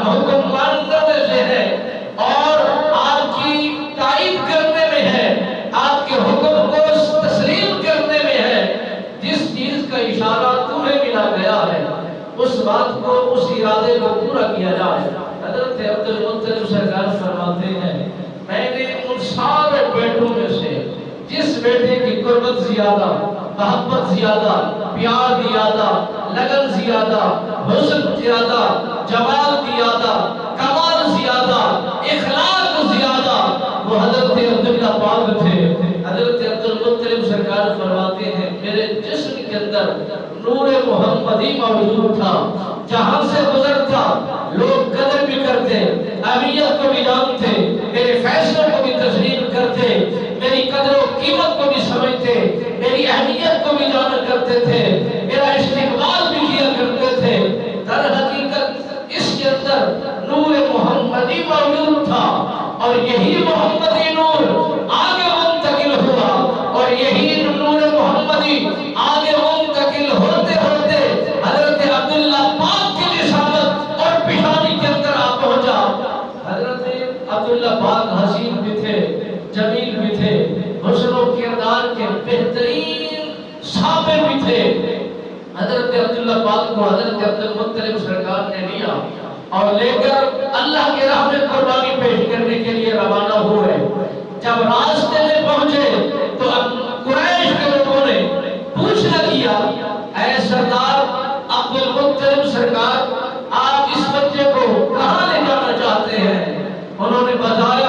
حکم ماننے سے ہے اور آپ کی تائید کرنے میں ہے، آپ کے حکم کو تسلیم کرنے میں ہے۔ جس چیز کا اشارہ تمہیں ملا گیا ہے اس بات کو، اس ارادے کو پورا کیا جائے۔ حضرت عبد المطلب سرکار فرماتے ہیں میں نے ان سارے بیٹوں میں سے جس بیٹے کی قربت زیادہ، محبت زیادہ، پیار زیادہ، لگن زیادہ، حسن زیادہ، جمال زیادہ، کمال زیادہ، اخلاق زیادہ، وہ حضرت عبداللہ پاک تھے۔ حضرت عبد المطلب سرکار فرماتے ہیں میرے جسم کے اندر نور محمدی موجود تھا، جہاں سے گزرتا لوگ قدر بھی کرتے، اہمیت کو بھی جانتے، میرے فیصلوں کو بھی تسلیم کرتے، میری قدر و قیمت کو بھی سمجھتے، میری اہمیت کو بھی جانا کرتے تھے، میرا استقبال بھی کیا کرتے تھے۔ در حقیقت اس کے اندر نور محمدی موجود تھا اور یہی محمدی نور آگے منتقل ہوا، اور یہی نور محمدی آگے منتقل ہوتے ہوتے حضرت عبداللہ پاک کی رسالت اور پیشانی کے اندر آ پہنچا۔ حضرت عبداللہ پاک حسین بھی تھے، جمیل بھی تھے، حسن و کردار کے بہترین صابر بھی تھے۔ حضرت عبداللہ پاک کو حضرت عبد المطلب سرکار نے لیا اور لے کر اللہ کے راہ میں قربانی پیش کرنے کے لیے روانہ ہوئے۔ جب راستے میں پہنچے تو قریش کے لوگوں نے پوچھنا کیا اے سردار عبد المطلب سرکار آپ اس بچے کو کہاں لے جانا چاہتے ہیں؟ انہوں نے بتایا